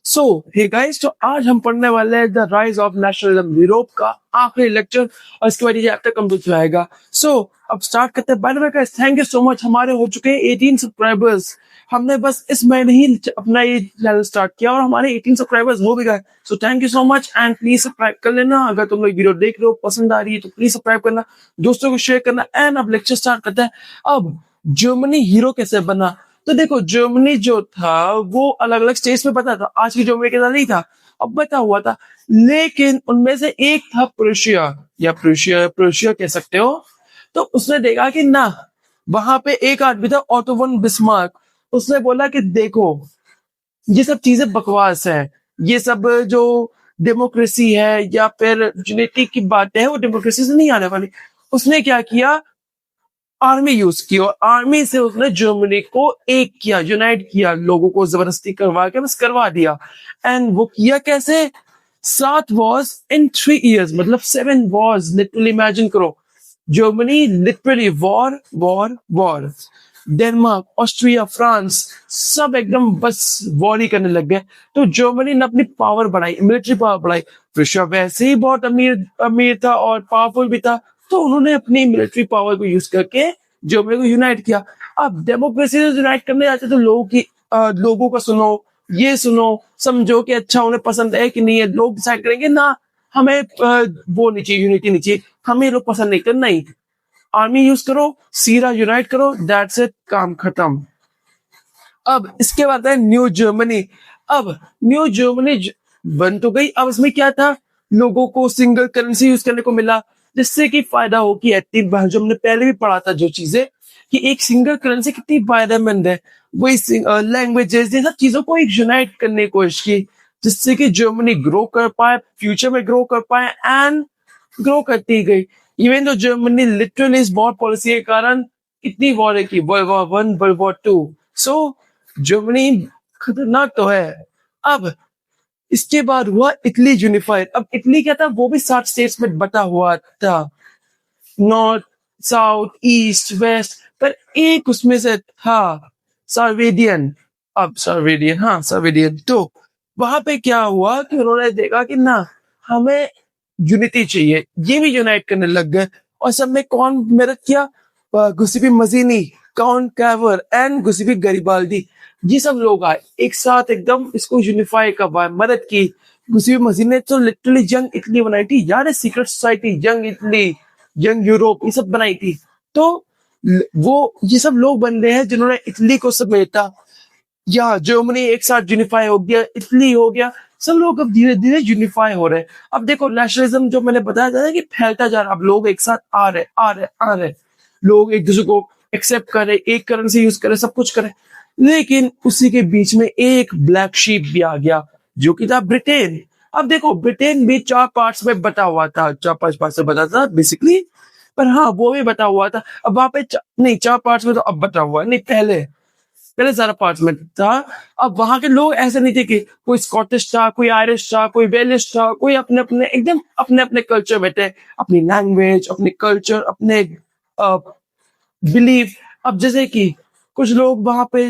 सो hey guys, तो आज हम पढ़ने वाले हैं the rise of nationalism Europe का आखिरी लेक्चर, और इसके बाद ये चैप्टर कंप्लीट हो जाएगा। सो अब स्टार्ट करते हैं। By the way guys, thank you so much. हमारे हो चुके हैं 18 सब्सक्राइबर्स। हमने बस इस महीने ही अपना ये चैनल स्टार्ट किया और हमारे 18 सब्सक्राइबर्स हो भी गए। So thank you so much and please subscribe कर लेना। अगर तुम लोग वीडियो देख रहे हो, पसंद आ रही है, तो प्लीज सब्सक्राइब करना, दोस्तों को शेयर करना। एंड अब लेक्चर स्टार्ट करते हैं। अब जर्मनी हीरो कैसे बना? तो देखो, जर्मनी जो था वो अलग अलग स्टेट्स में बता था, आज की जर्मनी के साथ नहीं था, अब बता हुआ था। लेकिन उनमें से एक था प्रूशिया, या प्रूशिया प्रूशिया कह सकते हो। तो उसने देखा कि ना, वहां पे एक आदमी था ऑटो वन बिस्मार्क। उसने बोला कि देखो, ये सब चीजें बकवास है, ये सब जो डेमोक्रेसी है या फिर यूनिटी की बातें हैं, वो डेमोक्रेसी से नहीं आने वाली। उसने क्या किया, आर्मी यूज की, और आर्मी से उसने जर्मनी को एक किया, यूनाइट किया, लोगों को जबरदस्ती करवा के बस करवा दिया। एंड वो किया कैसे? 7 वॉर्स इन 3 इयर्स, मतलब 7 वॉर्स। लिटरली इमेजिन करो, Germany literally war war war. Denmark, Austria, France सब एकदम बस वॉर ही करने लग गए। तो जर्मनी ने अपनी पावर बढ़ाई, मिलिट्री पावर बढ़ाई। रशिया वैसे ही बहुत अमीर अमीर था और पावरफुल भी था, तो उन्होंने अपनी मिलिट्री पावर को यूज करके जर्मनी को यूनाइट किया। अब डेमोक्रेसी से यूनाइट करने जाते तो लोगों का सुनो, ये सुनो, समझो कि अच्छा उन्हें पसंद है कि नहीं है। लोग डिसाइड करेंगे ना, हमें वो नहीं चाहिए, यूनिटी नहीं चाहिए, हमें ये लोग पसंद नहीं करना। नहीं, आर्मी यूज करो, सीरा यूनाइट करो, दैट्स इट, काम खत्म। अब इसके बाद है न्यू जर्मनी। अब न्यू जर्मनी बन तो गई, अब इसमें क्या था, लोगों को सिंगल करेंसी यूज करने को मिला, जिससे कि फायदा हो कि जो हमने पहले भी पढ़ा था जो चीजें, कि एक सिंगल करेंसी कितनी फायदेमंद है। वही लैंग्वेजेस, ये सब चीजों को एक यूनाइट करने की कोशिश की, जिससे कि जर्मनी ग्रो कर पाए, फ्यूचर में ग्रो कर पाए, एंड ग्रो करती गई। इवन तो जर्मनी लिटरली इस वॉर पॉलिसी के कारण कितनी वॉर की, वर्ल्ड वॉर 1, वर्ल्ड वॉर 2। सो जर्मनी खतरनाक तो है। अब इसके बाद हुआ इटली यूनिफाइड। अब इटली क्या था, वो भी 7 स्टेट्स में बटा हुआ था, नॉर्थ, साउथ, ईस्ट, वेस्ट, पर एक उसमें से था सर्वेडियन। अब सर्वेडियन, हाँ सर्वेडियन। तो वहां पे क्या हुआ कि उन्होंने देखा कि ना, हमें यूनिटी चाहिए, ये भी यूनाइट करने लग गए। और सब में कौन मदद किया? Giuseppe Mazzini, Count Cavour and Giuseppe Garibaldi, ये सब लोग आए एक साथ, एकदम इसको यूनिफाई करवाए, मदद की। गुसिपी मजीनी ने तो लिटरली यंग इटली बनाई थी यार, secret society, young Italy, young Europe, ये सब बनाई थी। तो वो ये सब लोग बन रहे हैं जिन्होंने इटली को समेटा, या जर्मनी एक साथ यूनिफाई हो गया, इटली हो गया, सब लोग अब धीरे धीरे यूनिफाई हो रहे हैं। अब देखो, नेशनलिज्म जो मैंने बताया था कि फैलता जा रहा है, अब लोग एक साथ आ रहे आ रहे आ रहे, लोग एक दूसरे को एक्सेप्ट करे, एक करेंसी यूज करे, सब कुछ करे। लेकिन उसी के बीच में एक ब्लैक शीप भी आ गया, जो कि था ब्रिटेन। अब देखो, ब्रिटेन भी 4 पार्ट्स में बटा हुआ था, 4-5 पार्ट से बटा था बेसिकली, पर हाँ वो भी बटा हुआ था। अब वहां पे नहीं, 4 पार्ट्स में तो अब बटा हुआ है, नहीं पहले पहले सारा पार्ट में था। अब वहां के लोग ऐसे नहीं थे कि कोई स्कॉटिश था, कोई आयरिश था, कोई वेलिश था, कोई अपने अपने एकदम अपने अपने कल्चर में थे, अपनी लैंग्वेज, अपने कल्चर, अपने बिलीफ। अब जैसे कि कुछ लोग वहां पे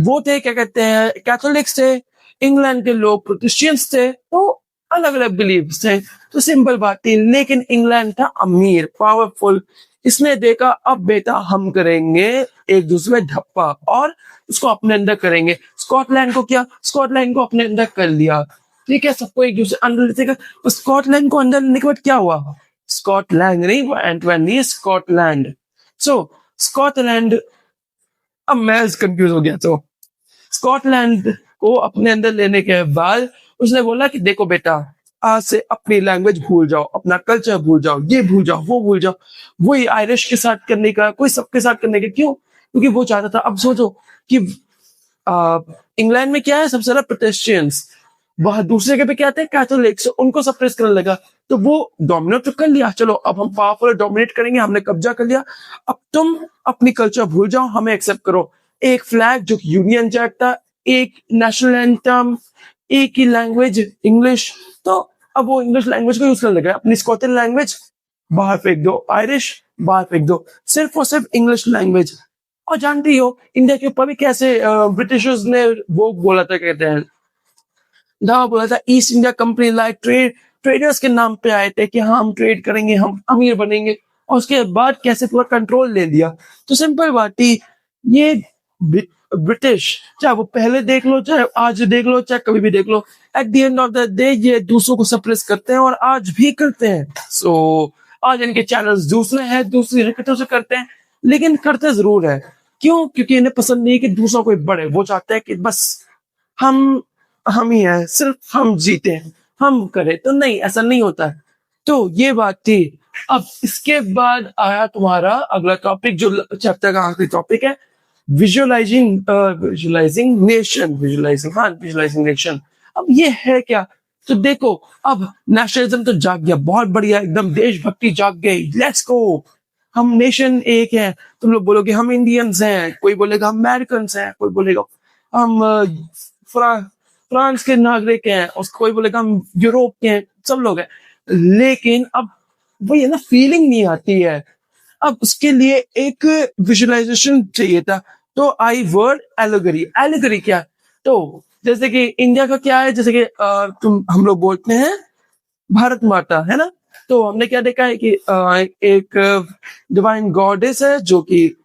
वो थे, क्या कहते हैं, कैथोलिक्स थे, इंग्लैंड के लोग प्रोटेस्टेंट्स थे, तो अलग अलग बिलीफ थे। तो सिंपल बात थी, लेकिन इंग्लैंड था अमीर, पावरफुल। इसने देखा, अब बेटा हम करेंगे एक दूसरे में धप्पा और उसको अपने अंदर करेंगे। स्कॉटलैंड को किया, स्कॉटलैंड को अपने अंदर कर लिया, ठीक है, सबको एक दूसरे अंदर लेते। स्कॉटलैंड को अंदर लेने के बाद क्या हुआ? स्कॉटलैंड नहीं, वो एंटवन नहीं, स्कॉटलैंड। सो स्कॉटलैंड, अब मैं कंफ्यूज हो गया। तो स्कॉटलैंड को अपने अंदर लेने के बाद उसने बोला कि देखो बेटा, आज से अपनी लैंग्वेज भूल जाओ, अपना कल्चर भूल जाओ, ये भूल जाओ, वो भूल जाओ। वही आयरिश के साथ करने का, कोई सबके साथ करने का, क्यों? क्योंकि वो चाहता था। अब सोचो कि इंग्लैंड में क्या है, सबसे ज्यादा प्रोटेस्टेंट्स, वह दूसरे के पे क्या थे, कैथोलिक्स, उनको सप्रेस करने लगा। तो वो डोमिनेट तो कर लिया, चलो अब हम पावरफुल डोमिनेट करेंगे, हमने कब्जा कर लिया। अब तुम अपनी कल्चर भूल जाओ, हमें एक्सेप्ट करो। एक फ्लैग जो यूनियन जैक था, एक नेशनल एंथम, एक ही लैंग्वेज इंग्लिश। तो अब वो इंग्लिश लैंग्वेज को यूज करने लगा, अपनी स्कॉटिश लैंग्वेज बाहर फेंक दो, आयरिश बाहर फेंक दो, सिर्फ और सिर्फ इंग्लिश लैंग्वेज। और जानती हो इंडिया के ऊपर भी कैसे ब्रिटिशर्स ने वो बोला था, कहते हैं दावा बोला था east India company like traders के नाम पे आए थे कि हाँ हम ट्रेड करेंगे, हम अमीर बनेंगे, और उसके बाद कैसे पूरा कंट्रोल ले लिया। तो सिंपल बात थी, ये ब्रिटिश, चाहे वो पहले देख लो, चाहे आज देख लो, चाहे कभी भी देख लो, at the end of the day ये दूसरों को सप्रेस करते हैं और आज भी करते हैं। सो आज इनके चैनल्स दूसरे हैं, दूसरी हरकतों से करते हैं, लेकिन करते जरूर है। क्यों? क्योंकि इन्हें पसंद नहीं है कि दूसरा कोई बढ़े। वो चाहते हैं कि बस हम हम ही हैं, सिर्फ हम जीते हैं, हम करें। तो नहीं, ऐसा नहीं होता है। तो ये बात थी। अब इसके बाद आया तुम्हारा अगला टॉपिक, जो चैप्टर का आखिरी टॉपिक है, विजुअलाइजिंग नेशन। अब ये है क्या? तो देखो, अब नेशनलिज्म तो जाग गया, बहुत बढ़िया, एकदम देशभक्ति जाग गई, लेट्स गो, हम नेशन एक है। तुम लोग बोलोगे हम इंडियंस हैं, कोई बोलेगा हम अमेरिकन हैं, कोई बोलेगा हम फ्रांस के नागरिक हैं, और कोई बोलेगा हम यूरोप के हैं, सब लोग हैं। लेकिन अब वो ये ना फीलिंग नहीं आती है। अब उसके लिए एक विजुअलाइजेशन चाहिए था। तो आई वर्ड एलिगरी। एलिगरी क्या? तो जैसे कि इंडिया का क्या है, जैसे कि हम लोग बोलते हैं भारत माता, है ना? तो हमने क्या देखा है कि एक डिवाइन गॉडेस है जो कि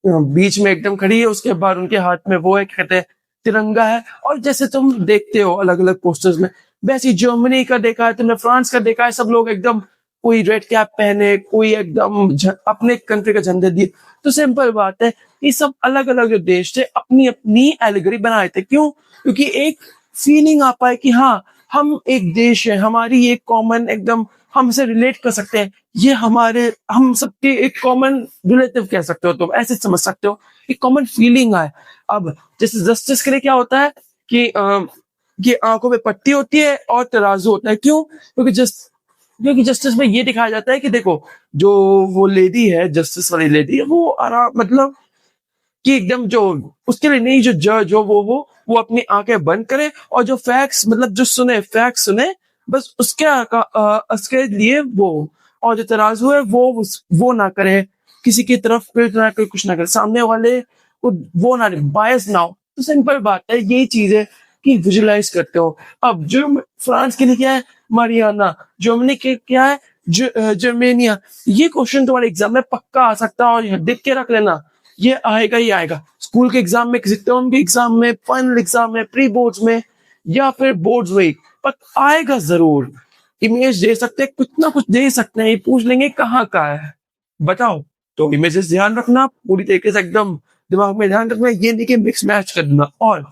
बीच में एकदम खड़ी है, उसके बाद उनके हाथ में वो है, कहते हैं तिरंगा है। और जैसे तुम देखते हो अलग अलग पोस्टर्स में, वैसे जर्मनी का देखा है तुमने, फ्रांस का देखा है, सब लोग एकदम कोई रेड कैप पहने, कोई एकदम अपने कंट्री का झंडा दिए। तो सिंपल बात है, ये सब अलग अलग जो देश थे अपनी अपनी एलिगरी बनाए थे। क्यों? क्योंकि एक फीलिंग आ पाए कि हाँ हम एक देश है, हमारी एक कॉमन, एकदम हम इसे रिलेट कर सकते हैं, ये हमारे, हम सबके एक कॉमन रिलेटिव कह सकते हो, तुम ऐसे समझ सकते हो, एक कॉमन फीलिंग आए। अब जैसे जस्टिस के लिए क्या होता है कि ये आंखों पे पट्टी होती है और तराजू होता है। क्यों? क्योंकि जस्टिस में ये दिखाया जाता है कि देखो, जो वो लेडी है, जस्टिस वाली लेडी, वो आराम, मतलब कि एकदम जो उसके लिए नहीं, जो जज हो वो अपनी आंखें बंद करे, और जो फैक्ट्स, मतलब जो सुने, फैक्ट्स सुने, बस उसके लिए वो, और जो तराजू है वो ना करे, किसी की तरफ फिर ना करे, कुछ ना करे, सामने वाले को वो ना, बायस ना हो। तो सिंपल बात है, यही चीज है कि विजुलाइज करते हो। अब जो फ्रांस के लिए क्या है? मारियाना। जर्मनी के क्या है? जर्मेनिया। ये क्वेश्चन तुम्हारे एग्जाम में पक्का आ सकता है, और देख के रख लेना, ये आएगा ही आएगा। स्कूल के एग्जाम में, किसी टर्म के एग्जाम में, फाइनल एग्जाम में, प्री बोर्ड्स में, या फिर बोर्ड्स में, पर आएगा जरूर। इमेज दे सकते हैं, कुछ ना कुछ दे सकते हैं, ये पूछ लेंगे कहाँ का है, बताओ। तो इमेजेस ध्यान रखना पूरी तरीके से, एकदम दिमाग में ध्यान रखना, ये नहीं कि मिक्स मैच करना। और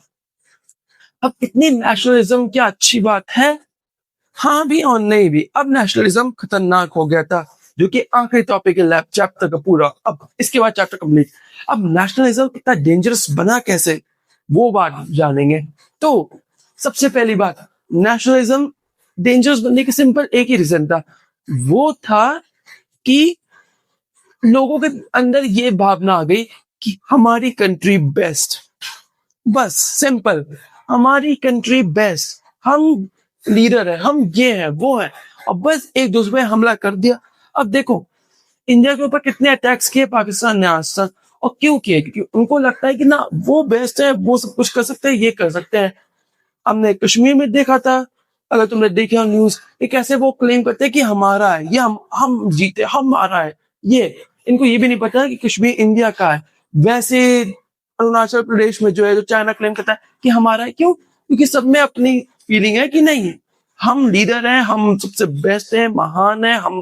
अब इतनी नेशनलिज्म क्या अच्छी बात है? हाँ भी और नहीं भी। अब नेशनलिज्म खतरनाक हो गया था, जो कि आखिरी टॉपिक है लैब चैप्टर का पूरा। अब इसके बाद चैप्टर कंप्लीट। अब नेशनलिज्म कितना डेंजरस बना कैसे, वो बात जानेंगे। तो सबसे पहली बात, नेशनलिज्म डेंजरस बनने के सिंपल एक ही रीजन था, वो था कि लोगों के अंदर ये भावना आ गई कि हमारी कंट्री बेस्ट, बस सिंपल, हमारी कंट्री बेस्ट, हम लीडर है, हम ये है, वो है, और बस एक दूसरे पे हमला कर दिया। अब देखो, इंडिया के ऊपर कितने अटैक्स किए पाकिस्तान ने आज तक, और क्यों किए? क्योंकि उनको लगता है कि ना वो बेस्ट है, वो सब कुछ कर सकते हैं, ये कर सकते हैं। हमने कश्मीर में देखा था, अगर तुमने देखा न्यूज, ये कैसे वो क्लेम करते हैं कि हमारा है, ये हम जीते, हमारा है। ये इनको ये भी नहीं पता कि कश्मीर इंडिया का है। वैसे अरुणाचल प्रदेश में जो है, जो चाइना क्लेम करता है कि हमारा है। क्यों? क्योंकि सब में अपनी फीलिंग है कि नहीं, हम लीडर हैं, हम सबसे बेस्ट हैं, महान है, हम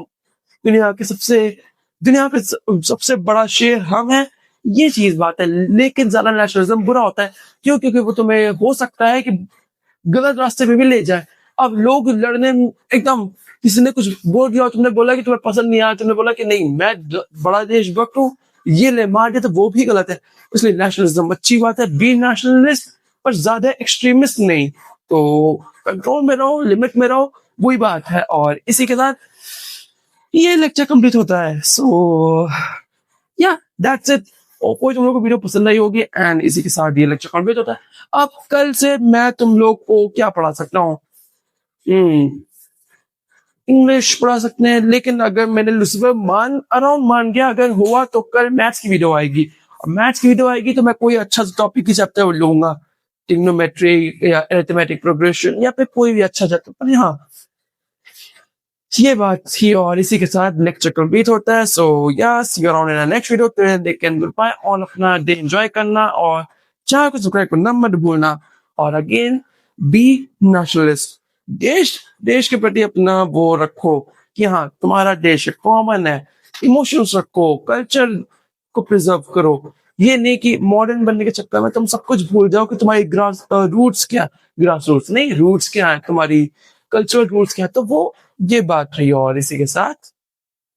दुनिया का सबसे बड़ा शेर हम हैं। ये चीज बात है। लेकिन ज्यादा नेशनलिज्म बुरा होता है। क्यों? क्योंकि वो तुम्हें हो सकता है कि गलत रास्ते पे भी ले जाए। अब लोग लड़ने में एकदम, किसी ने कुछ बोल दिया और तुमने बोला कि तुम्हें पसंद नहीं आया, तुमने बोला कि नहीं मैं बड़ा देशभक्त हूँ, ये ले मार दिया, तो वो भी गलत है। इसलिए नेशनलिज्म अच्छी बात है, बी नेशनलिस्ट, पर ज्यादा एक्सट्रीमिस्ट नहीं। तो कंट्रोल में रहो, लिमिट में रहो, वही बात है। और इसी के साथ ये लेक्चर कंप्लीट होता है। सो या दैट्स इट। और कोई तुम लोग को वीडियो पसंद आई होगी, एंड इसी के साथ ये लेक्चर कंप्लीट होता है। अब कल से मैं तुम लोग को क्या पढ़ा सकता हूँ? इंग्लिश पढ़ा सकते हैं, लेकिन अगर मैंने लूसीफर मान गया, अगर हुआ तो कल मैथ्स की वीडियो आएगी, और मैथ्स की वीडियो आएगी तो मैं कोई अच्छा टॉपिक की चैप्टर लूंगा। ट्रिग्नोमेट्री या अरिथमेटिक प्रोग्रेशन या फिर कोई भी अच्छा जाता, पर हाँ ये बात थी और इसी के साथ लेक्चर कंप्लीट होता है। So yes, you are on in next video, they can good bye, और अपना डे एंजॉय करना और चैनल को सब्सक्राइब करना मत भूलना। और अगेन, बी नेशनलिस्ट, देश देश के प्रति अपना वो रखो कि हाँ तुम्हारा देश कॉमन है, इमोशंस रखो, कल्चर को प्रिजर्व करो। ये नहीं कि मॉडर्न बनने के चक्कर में तुम सब कुछ भूल जाओ कि तुम्हारी ग्रास रूट्स क्या, ग्रास रूट्स नहीं, रूट्स क्या है तुम्हारी, कल्चरल रूट्स क्या है। तो वो ये बात रही, और इसी के साथ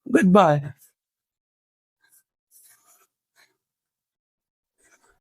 गुड बाय।